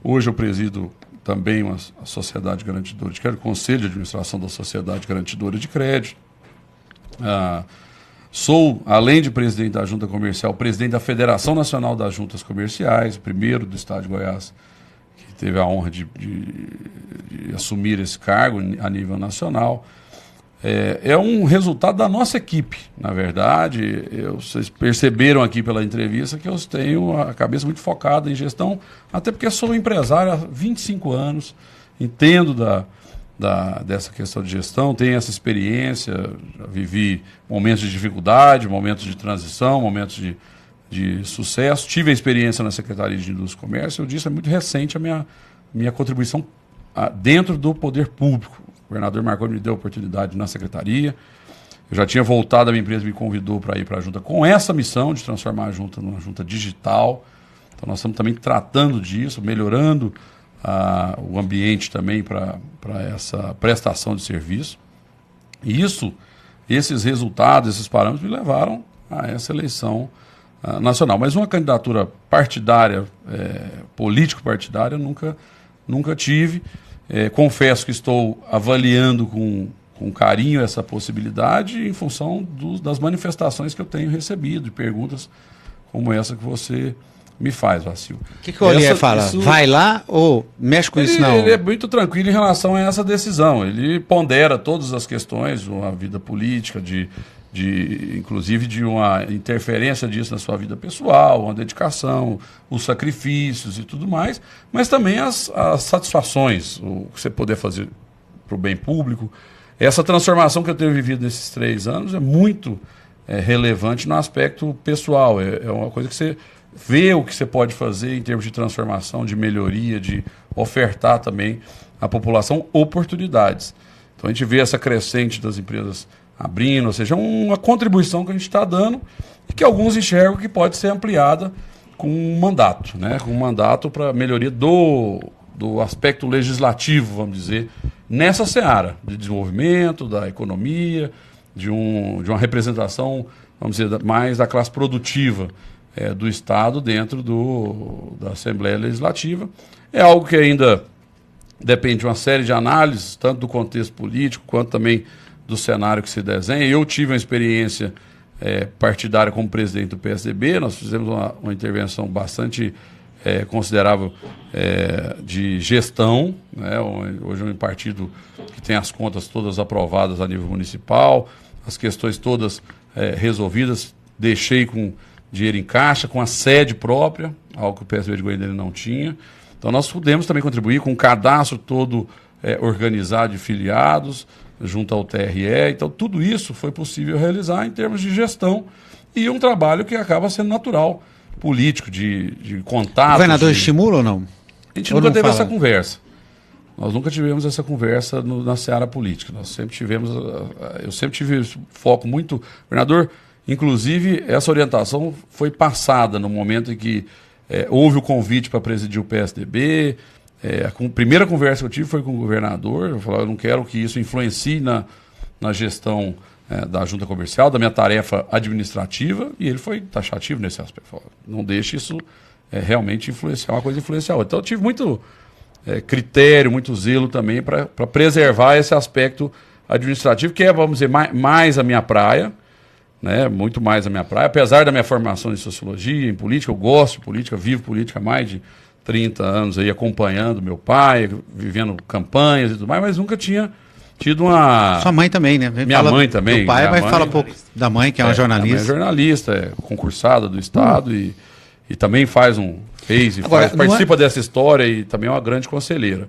S3: Hoje eu presido também a Sociedade Garantidora de Crédito, o Conselho de Administração da Sociedade Garantidora de Crédito. Sou, além de presidente da Junta Comercial, presidente da Federação Nacional das Juntas Comerciais, o primeiro do Estado de Goiás que teve a honra de assumir esse cargo a nível nacional. É um resultado da nossa equipe, na verdade. Vocês perceberam aqui pela entrevista que eu tenho a cabeça muito focada em gestão, até porque sou empresário há 25 anos, entendo dessa questão de gestão, tenho essa experiência, já vivi momentos de dificuldade, momentos de transição, momentos de sucesso. Tive a experiência na Secretaria de Indústria e Comércio. Eu disse, é muito recente a minha contribuição dentro do poder público. O governador Marconi me deu a oportunidade na secretaria. Eu já tinha voltado, a minha empresa me convidou para ir para a junta com essa missão de transformar a junta numa junta digital. Então nós estamos também tratando disso, melhorando o ambiente também para essa prestação de serviço. E esses resultados, esses parâmetros me levaram a essa eleição nacional. Mas uma candidatura partidária, político-partidária, nunca tive. Confesso que estou avaliando com carinho essa possibilidade em função das manifestações que eu tenho recebido, de perguntas como essa que você me faz, Vacil.
S2: O que o Ollier fala? Vai lá ou mexe com isso não?
S3: Ele é muito tranquilo em relação a essa decisão. Ele pondera todas as questões, uma vida política, inclusive de uma interferência disso na sua vida pessoal, uma dedicação, os sacrifícios e tudo mais, mas também as satisfações, o que você poder fazer para o bem público. Essa transformação que eu tenho vivido nesses 3 anos é muito relevante no aspecto pessoal. É uma coisa que você vê o que você pode fazer em termos de transformação, de melhoria, de ofertar também à população oportunidades. Então a gente vê essa crescente das empresas abrindo, ou seja, uma contribuição que a gente está dando e que alguns enxergam que pode ser ampliada com um mandato, né? Com um mandato para melhoria do aspecto legislativo, vamos dizer, nessa seara de desenvolvimento, da economia, de uma representação, vamos dizer, mais da classe produtiva do Estado dentro da Assembleia Legislativa. É algo que ainda depende de uma série de análises, tanto do contexto político quanto também do cenário que se desenha. Eu tive uma experiência partidária como presidente do PSDB, nós fizemos uma intervenção bastante considerável de gestão, né? Hoje é um partido que tem as contas todas aprovadas a nível municipal, as questões todas resolvidas, deixei com dinheiro em caixa, com a sede própria, algo que o PSDB de Goiânia não tinha. Então nós pudemos também contribuir com um cadastro todo organizado de filiados, junto ao TRE. Então tudo isso foi possível realizar em termos de gestão e um trabalho que acaba sendo natural, político, de contato. O
S2: governador estimula ou não?
S3: A gente nunca teve essa conversa. Nós nunca tivemos essa conversa na seara política. Nós sempre tivemos, eu sempre tive foco muito... Governador, inclusive, essa orientação foi passada no momento em que houve o convite para presidir o PSDB. A primeira conversa que eu tive foi com o governador. Eu falei, eu não quero que isso influencie na gestão da junta comercial, da minha tarefa administrativa, e ele foi taxativo nesse aspecto. Falou, não deixe isso realmente influenciar uma coisa influenciar outra. Então eu tive muito critério, muito zelo também para preservar esse aspecto administrativo, que é, vamos dizer, mais a minha praia, né? Muito mais a minha praia. Apesar da minha formação em sociologia, em política, eu gosto de política, vivo política há mais de 30 anos aí, acompanhando meu pai, vivendo campanhas e tudo mais, mas nunca tinha tido uma...
S2: Sua mãe também, né?
S3: Mãe também.
S2: Meu pai, mas fala um pouco da mãe, que é uma jornalista.
S3: Minha mãe é jornalista, concursada do Estado e também participa dessa história e também é uma grande conselheira.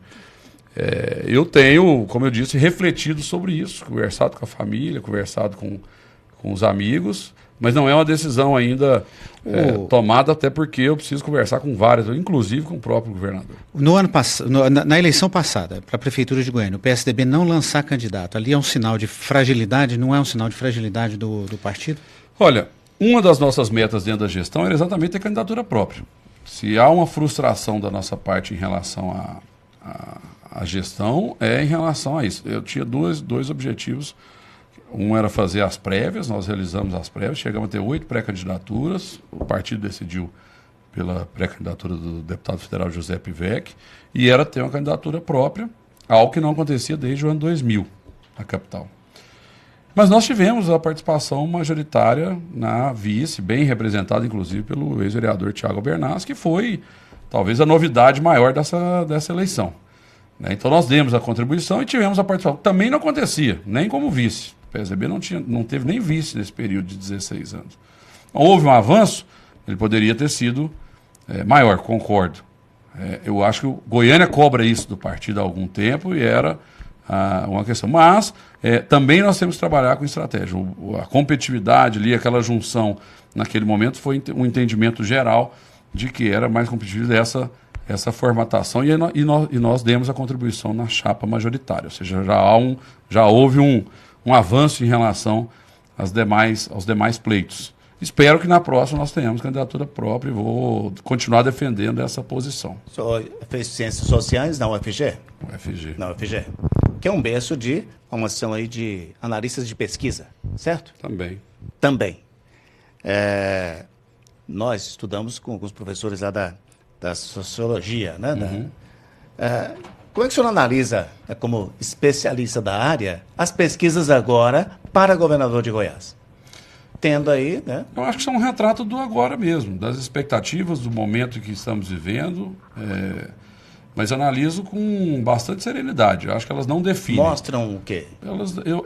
S3: Eu tenho, como eu disse, refletido sobre isso, conversado com a família, conversado com os amigos, mas não é uma decisão ainda tomada, até porque eu preciso conversar com vários, inclusive com o próprio governador.
S2: Na eleição passada, para a Prefeitura de Goiânia, o PSDB não lançar candidato, ali é um sinal de fragilidade, não é um sinal de fragilidade do partido?
S3: Olha, uma das nossas metas dentro da gestão era exatamente ter candidatura própria. Se há uma frustração da nossa parte em relação à gestão, é em relação a isso. Eu tinha dois objetivos. Um era fazer as prévias, nós realizamos as prévias, chegamos a ter 8 pré-candidaturas, o partido decidiu pela pré-candidatura do deputado federal José Pivec, e era ter uma candidatura própria, algo que não acontecia desde o ano 2000, na capital. Mas nós tivemos a participação majoritária na vice, bem representada, inclusive, pelo ex-vereador Tiago Bernaz, que foi talvez a novidade maior dessa eleição. Né? Então nós demos a contribuição e tivemos a participação. Também não acontecia, nem como vice. O PSDB não teve nem vice nesse período de 16 anos. Houve um avanço, ele poderia ter sido maior, concordo. Eu acho que o Goiânia cobra isso do partido há algum tempo e era uma questão. Mas também nós temos que trabalhar com estratégia. A competitividade ali, aquela junção naquele momento foi um entendimento geral de que era mais competitivo essa formatação e nós demos a contribuição na chapa majoritária. Ou seja, já houve um avanço em relação aos demais pleitos. Espero que na próxima nós tenhamos candidatura própria e vou continuar defendendo essa posição.
S1: O senhor fez Ciências Sociais na UFG?
S3: UFG.
S1: Na UFG. Que é um berço de formação aí de analistas de pesquisa, certo?
S3: Também.
S1: Nós estudamos com os professores lá da sociologia, né?
S3: Uhum.
S1: Como é que o senhor analisa, como especialista da área, as pesquisas agora para governador de Goiás? Tendo aí, né?
S3: Eu acho que são um retrato do agora mesmo, das expectativas, do momento que estamos vivendo, mas analiso com bastante serenidade. Eu acho que elas não definem.
S1: Mostram o quê?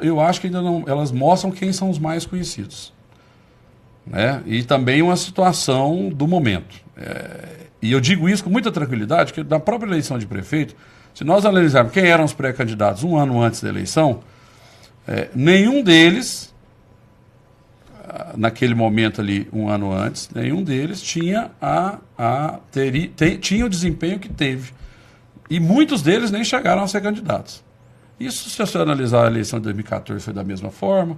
S3: Eu acho que ainda não. Elas mostram quem são os mais conhecidos. Né? E também uma situação do momento. E eu digo isso com muita tranquilidade, que na própria eleição de prefeito, se nós analisarmos quem eram os pré-candidatos um ano antes da eleição, nenhum deles, naquele momento ali, um ano antes, nenhum deles tinha tinha o desempenho que teve. E muitos deles nem chegaram a ser candidatos. Isso, se você analisar a eleição de 2014, foi da mesma forma.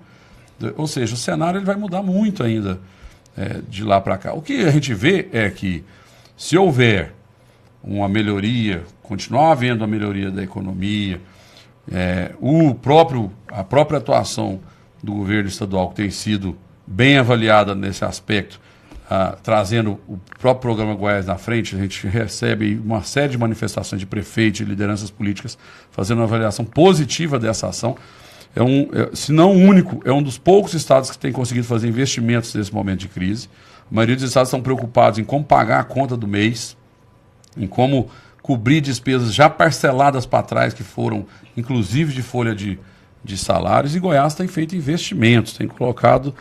S3: Ou seja, o cenário ele vai mudar muito ainda de lá para cá. O que a gente vê é que, se houver uma melhoria, continuar havendo a melhoria da economia, a própria atuação do governo estadual, que tem sido bem avaliada nesse aspecto, trazendo o próprio programa Goiás na frente, a gente recebe uma série de manifestações de prefeitos e lideranças políticas fazendo uma avaliação positiva dessa ação. Se não o único, é um dos poucos estados que tem conseguido fazer investimentos nesse momento de crise. A maioria dos estados estão preocupados em como pagar a conta do mês, em como cobrir despesas já parceladas para trás, que foram inclusive de folha de salários, e Goiás tem feito investimentos, tem colocado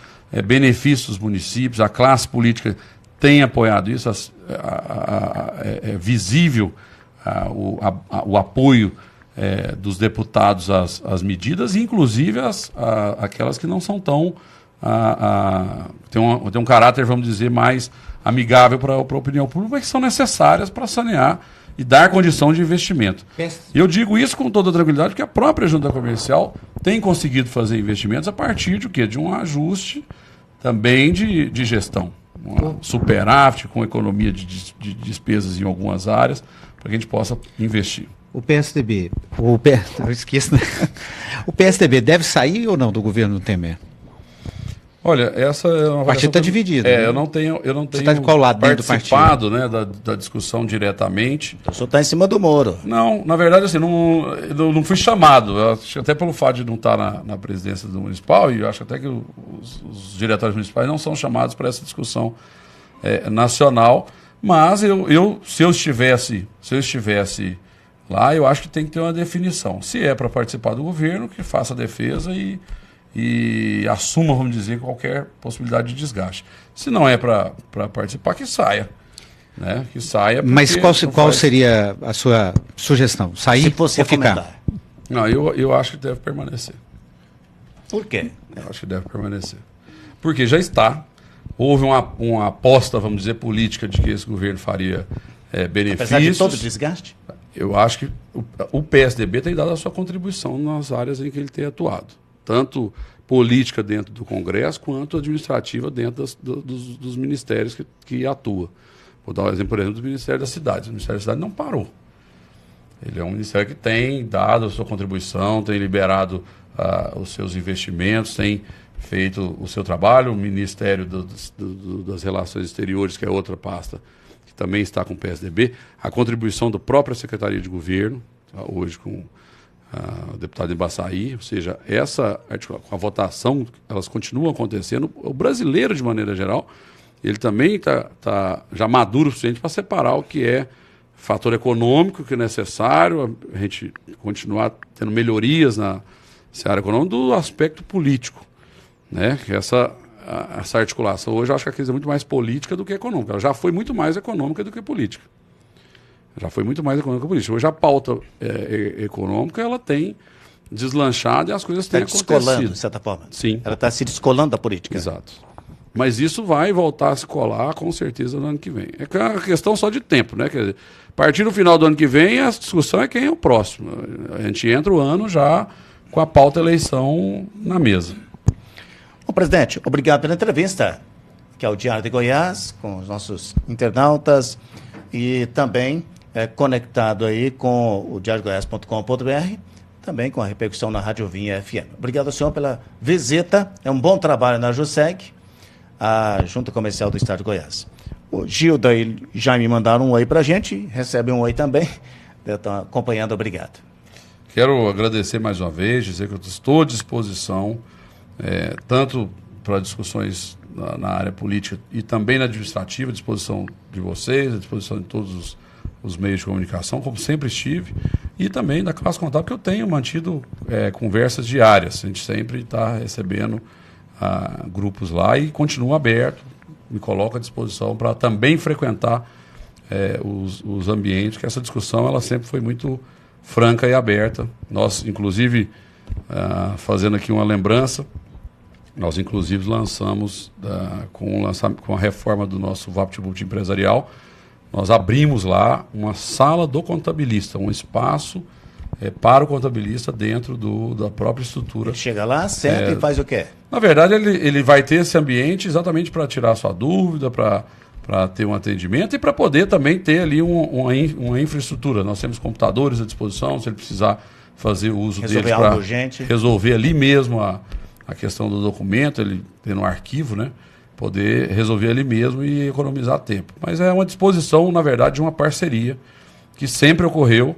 S3: benefícios aos municípios, a classe política tem apoiado isso, é visível o apoio dos deputados às medidas, e inclusive aquelas que não são tão... tem um caráter, vamos dizer, mais amigável para a opinião pública, mas que são necessárias para sanear e dar condição de investimento. Eu digo isso com toda tranquilidade, porque a própria Junta Comercial tem conseguido fazer investimentos a partir de quê? De um ajuste também de gestão. Um superávit com economia de despesas em algumas áreas, para que a gente possa investir.
S2: O PSDB, eu esqueço, né? O PSDB deve sair ou não do governo Temer?
S3: Olha, essa é uma...
S2: O partido está dividido.
S3: Né? Eu não tenho
S2: Você está de qual lado
S3: participado, né, da discussão diretamente.
S1: O senhor está em cima do Moro.
S3: Não, na verdade, assim, não fui chamado. Eu acho até pelo fato de não estar na presidência do municipal, e eu acho até que os diretórios municipais não são chamados para essa discussão nacional. Mas se eu estivesse lá, eu acho que tem que ter uma definição. Se é para participar do governo, que faça a defesa e assuma, vamos dizer, qualquer possibilidade de desgaste. Se não é para participar, que saia. Né? Que saia.
S2: Mas qual seria a sua sugestão? Sair ou ficar?
S3: Não, eu acho que deve permanecer.
S1: Por quê?
S3: Eu acho que deve permanecer. Porque já está. Houve uma aposta, vamos dizer, política de que esse governo faria benefícios.
S1: Apesar de todo o desgaste?
S3: Eu acho que o PSDB tem dado a sua contribuição nas áreas em que ele tem atuado. Tanto política dentro do Congresso, quanto administrativa dentro dos ministérios que atua. Vou dar um exemplo, por exemplo, do Ministério das Cidades. O Ministério da Cidade não parou. Ele é um ministério que tem dado a sua contribuição, tem liberado os seus investimentos, tem feito o seu trabalho. O Ministério das Relações Exteriores, que é outra pasta, que também está com o PSDB. A contribuição da própria Secretaria de Governo, hoje com o deputado Embaçaí, ou seja, com a votação, elas continuam acontecendo. O brasileiro, de maneira geral, ele também está já maduro o suficiente para separar o que é fator econômico, que é necessário, a gente continuar tendo melhorias na seara econômica, do aspecto político, né? Que essa articulação hoje, eu acho que a crise é muito mais política do que econômica. Ela já foi muito mais econômica do que política. Hoje a pauta econômica, ela tem deslanchado e as coisas têm acontecido.
S1: Está descolando, de certa forma.
S3: Sim.
S1: Ela está se descolando da política.
S3: Exato. Mas isso vai voltar a se colar, com certeza, no ano que vem. É uma questão só de tempo, né? Quer dizer, a partir do final do ano que vem, a discussão é quem é o próximo. A gente entra o ano já com a pauta eleição na mesa.
S1: Bom, presidente, obrigado pela entrevista, que é o Diário de Goiás, com os nossos internautas, e também conectado aí com o diariogoiás.com.br, também com a repercussão na Rádio Vinha FM. Obrigado ao senhor pela visita, é um bom trabalho na JUSEG, a Junta Comercial do Estado de Goiás. O Gilda e Jaime mandaram um oi para a gente, recebem um oi também, estão acompanhando, obrigado.
S3: Quero agradecer mais uma vez, dizer que eu estou à disposição, tanto para discussões na área política e também na administrativa, à disposição de vocês, à disposição de todos os meios de comunicação, como sempre estive, e também da classe contábil, que eu tenho mantido conversas diárias. A gente sempre está recebendo grupos lá e continua aberto, me coloco à disposição para também frequentar os ambientes, que essa discussão ela sempre foi muito franca e aberta. Nós, inclusive, fazendo aqui uma lembrança, nós, inclusive, lançamos, com a reforma do nosso VaptVult empresarial, nós abrimos lá uma sala do contabilista, um espaço para o contabilista dentro da própria estrutura.
S1: Ele chega lá, senta e faz o quê?
S3: Na verdade, ele vai ter esse ambiente exatamente para tirar sua dúvida, para ter um atendimento e para poder também ter ali uma infraestrutura. Nós temos computadores à disposição, se ele precisar fazer o uso deles para resolver ali mesmo a questão do documento, ele tendo um arquivo, né? Poder resolver ali mesmo e economizar tempo. Mas é uma disposição, na verdade, de uma parceria que sempre ocorreu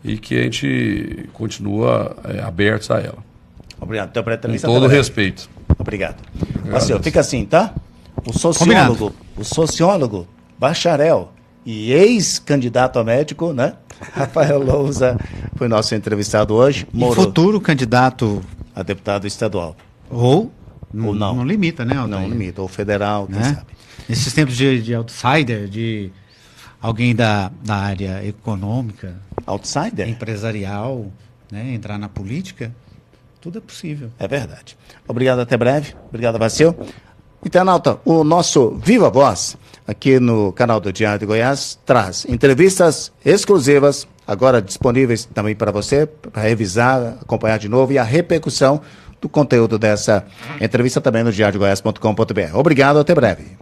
S3: e que a gente continua abertos a ela.
S1: Obrigado.
S3: Com todo respeito.
S1: Obrigado. Marcelo, fica assim, tá? O sociólogo, bacharel e ex-candidato a médico, né? Rafael Lousa foi nosso entrevistado hoje.
S2: E futuro candidato
S1: a deputado estadual.
S2: Ou não. Não limita, né, Altair?
S1: Não limita, ou federal, quem sabe.
S2: Nesses tempos de outsider, de alguém da área econômica,
S1: outsider,
S2: empresarial, né, entrar na política, tudo é possível.
S1: É verdade. Obrigado, até breve. Obrigado, Vacil. Internauta, o nosso Viva Voz, aqui no canal do Diário de Goiás, traz entrevistas exclusivas, agora disponíveis também para você, para revisar, acompanhar de novo, e a repercussão do conteúdo dessa entrevista também no diariogoiás.com.br. Obrigado, até breve.